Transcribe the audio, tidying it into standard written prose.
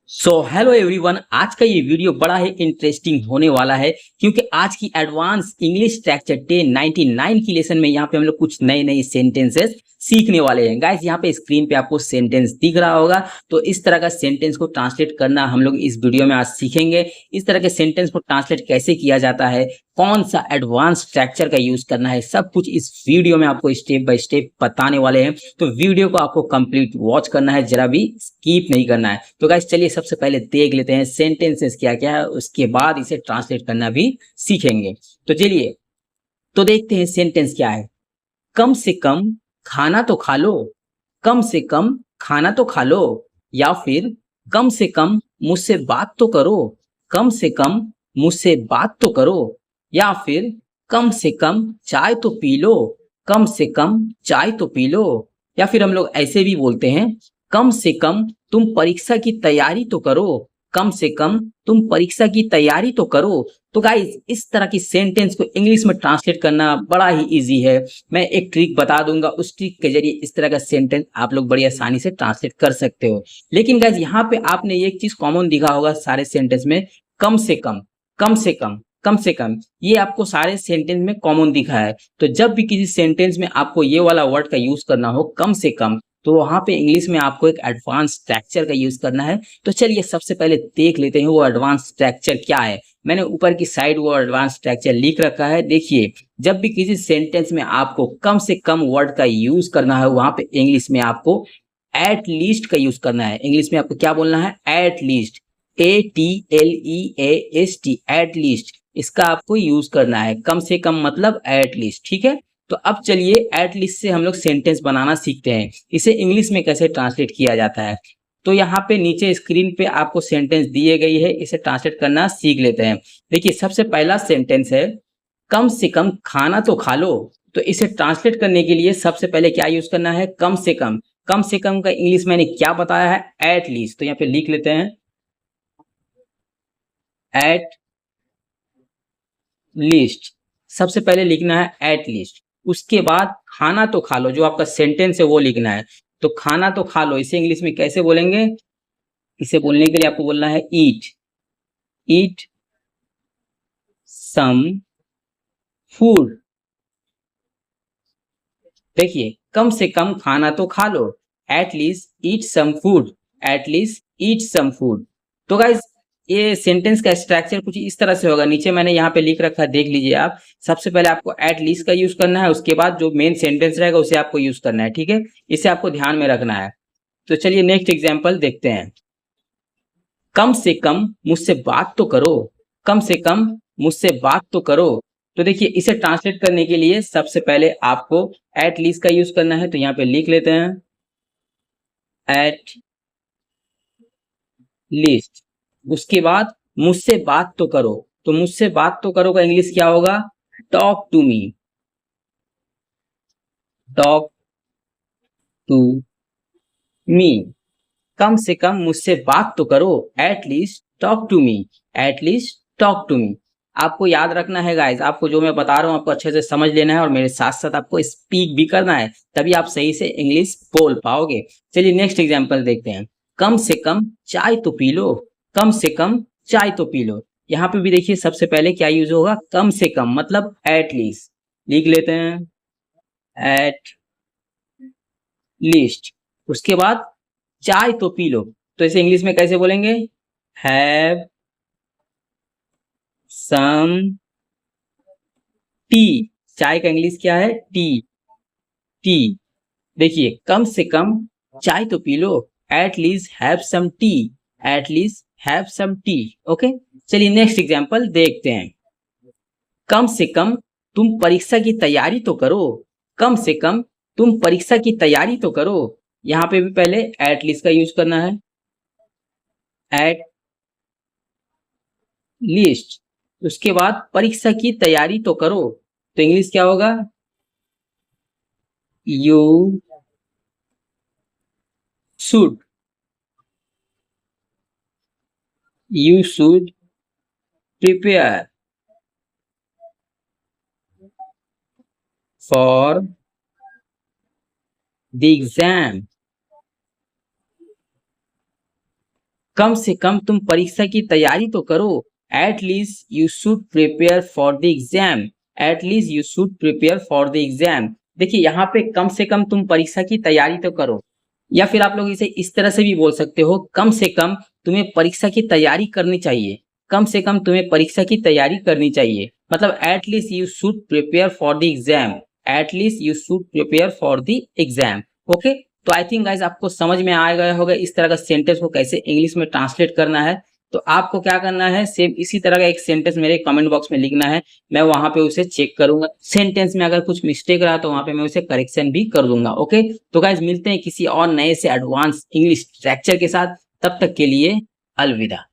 So hello everyone, आज का ये वीडियो बड़ा ही इंटरेस्टिंग होने वाला है क्योंकि आज की एडवांस इंग्लिश स्ट्रक्चर 1099 की लेसन में यहाँ पे हम लोग कुछ नए नए सेंटेंसेस सीखने वाले हैं। गाइस, यहाँ पे स्क्रीन पे आपको सेंटेंस दिख रहा होगा, तो इस तरह का सेंटेंस को ट्रांसलेट करना हम लोग इस वीडियो में आज सीखेंगे। इस तरह के सेंटेंस को ट्रांसलेट कैसे किया जाता है, कौन सा एडवांस स्ट्रक्चर का यूज करना है, सब कुछ इस वीडियो में आपको स्टेप बाय स्टेप बताने वाले हैं। तो वीडियो को आपको कंप्लीट वॉच करना है, जरा भी स्किप नहीं करना है। तो गाइस चलिए सबसे पहले देख लेते हैं सेंटेंसेस क्या क्या है, उसके बाद इसे ट्रांसलेट करना भी सीखेंगे। तो चलिए तो देखते हैं सेंटेंस क्या है। कम से कम खाना तो खा लो, कम से कम खाना तो खा लो, या फिर कम से कम मुझसे बात तो करो, कम से कम मुझसे बात तो करो, या फिर कम से कम चाय तो पी लो, कम से कम चाय तो पी लो, या फिर हम लोग ऐसे भी बोलते हैं, कम से कम तुम परीक्षा की तैयारी तो करो, कम से कम तुम परीक्षा की तैयारी तो करो। तो गाइस, इस तरह की सेंटेंस को इंग्लिश में ट्रांसलेट करना बड़ा ही इजी है। मैं एक ट्रिक बता दूंगा, उस ट्रिक के जरिए इस तरह का सेंटेंस आप लोग बड़ी आसानी से ट्रांसलेट कर सकते हो। लेकिन गाइस, यहाँ पे आपने एक चीज कॉमन दिखा होगा सारे सेंटेंस में, कम से कम, कम से कम, कम से कम, ये आपको सारे सेंटेंस में कॉमन दिखा है। तो जब भी किसी सेंटेंस में आपको ये वाला वर्ड का यूज करना हो, कम से कम, तो वहां पे इंग्लिश में आपको एक एडवांस स्ट्रक्चर का यूज करना है। तो चलिए सबसे पहले देख लेते हैं वो एडवांस स्ट्रक्चर क्या है। मैंने ऊपर की साइड वो एडवांस स्ट्रक्चर लिख रखा है, देखिए। जब भी किसी सेंटेंस में आपको कम से कम वर्ड का यूज करना है, वहां पे इंग्लिश में आपको एट लीस्ट का यूज करना है। इंग्लिश में आपको क्या बोलना है? At least, ATLEAST, at least, इसका आपको यूज करना है। कम से कम मतलब एट लीस्ट, ठीक है। तो अब चलिए एट लीस्ट से हम लोग सेंटेंस बनाना सीखते हैं, इसे इंग्लिश में कैसे ट्रांसलेट किया जाता है। तो यहाँ पे नीचे स्क्रीन पे आपको सेंटेंस दिए गई है, इसे ट्रांसलेट करना सीख लेते हैं। देखिए सबसे पहला सेंटेंस है, कम से कम खाना तो खा लो। तो इसे ट्रांसलेट करने के लिए सबसे पहले क्या यूज करना है? कम से कम। कम से कम का इंग्लिश मैंने क्या बताया है? At least. तो यहाँ पे लिख लेते हैं, एट लीस्ट। सबसे पहले लिखना है एट लीस्ट, उसके बाद खाना तो खा लो, जो आपका सेंटेंस है वो लिखना है। तो खाना तो खा लो, इसे इंग्लिश में कैसे बोलेंगे? इसे बोलने के लिए आपको बोलना है ईट, ईट सम फूड। देखिए, कम से कम खाना तो खा लो, at least eat some food, at least eat some food. तो गाइस, ये सेंटेंस का स्ट्रक्चर कुछ इस तरह से होगा। नीचे मैंने यहाँ पे लिख रखा है, देख लीजिए आप। सबसे पहले आपको एट लीस्ट का यूज करना है, उसके बाद जो मेन सेंटेंस रहेगा उसे आपको यूज करना है, ठीक है। इसे आपको ध्यान में रखना है। तो चलिए नेक्स्ट एग्जाम्पल देखते हैं। कम से कम मुझसे बात तो करो, कम से कम मुझसे बात तो करो। तो देखिए, इसे ट्रांसलेट करने के लिए सबसे पहले आपको एट लीस्ट का यूज करना है। तो यहाँ पे लिख लेते हैं, एट लीस्ट। उसके बाद मुझसे बात तो करो। तो मुझसे बात तो करो का इंग्लिश क्या होगा? Talk to me, talk to me. कम से कम मुझसे बात तो करो, at least talk to me, at least talk to me. आपको याद रखना है गाइस, आपको जो मैं बता रहा हूँ आपको अच्छे से समझ लेना है, और मेरे साथ साथ आपको स्पीक भी करना है, तभी आप सही से इंग्लिश बोल पाओगे। चलिए नेक्स्ट एग्जांपल देखते हैं। कम से कम चाय तो पी लो, कम से कम चाय तो पी लो। यहाँ पे भी देखिए सबसे पहले क्या यूज होगा? कम से कम मतलब एट लीस्ट। लिख लेते हैं, एट लीस्ट। उसके बाद चाय तो पी लो। तो इसे इंग्लिश में कैसे बोलेंगे? Have some tea. चाय का इंग्लिश क्या है? Tea, tea. देखिए, कम से कम चाय तो पी लो, at least have some tea, at least have some tea. Okay, चलिए नेक्स्ट एग्जांपल देखते हैं। कम से कम तुम परीक्षा की तैयारी तो करो, कम से कम तुम परीक्षा की तैयारी तो करो। यहाँ पे भी पहले एट लीस्ट का यूज करना है, एट लिस्ट। उसके बाद परीक्षा की तैयारी तो करो। तो इंग्लिश क्या होगा? You should, you should prepare for the exam. कम से कम तुम परीक्षा की तैयारी तो करो। At least you should prepare for the exam. At least you should prepare for the exam. देखिए यहाँ पे कम से कम तुम परीक्षा की तैयारी तो करो, या फिर आप लोग इसे इस तरह से भी बोल सकते हो, कम से कम तुम्हें परीक्षा की तैयारी करनी चाहिए। कम से कम तुम्हें परीक्षा की तैयारी करनी चाहिए, मतलब eight least you should prepare for the exam. At least you should prepare for the exam. Okay, तो आई थिंक गाइस आपको समझ में आ गया होगा इस तरह का सेंटेंस को कैसे इंग्लिश में ट्रांसलेट करना है। तो आपको क्या करना है, सेम इसी तरह का एक सेंटेंस मेरे कमेंट बॉक्स में लिखना है, मैं वहां पे उसे चेक करूंगा। सेंटेंस में अगर कुछ मिस्टेक रहा तो वहां पे मैं उसे करेक्शन भी कर दूंगा। ओके, तो गाइस मिलते हैं किसी और नए से एडवांस इंग्लिश स्ट्रक्चर के साथ, तब तक के लिए अलविदा।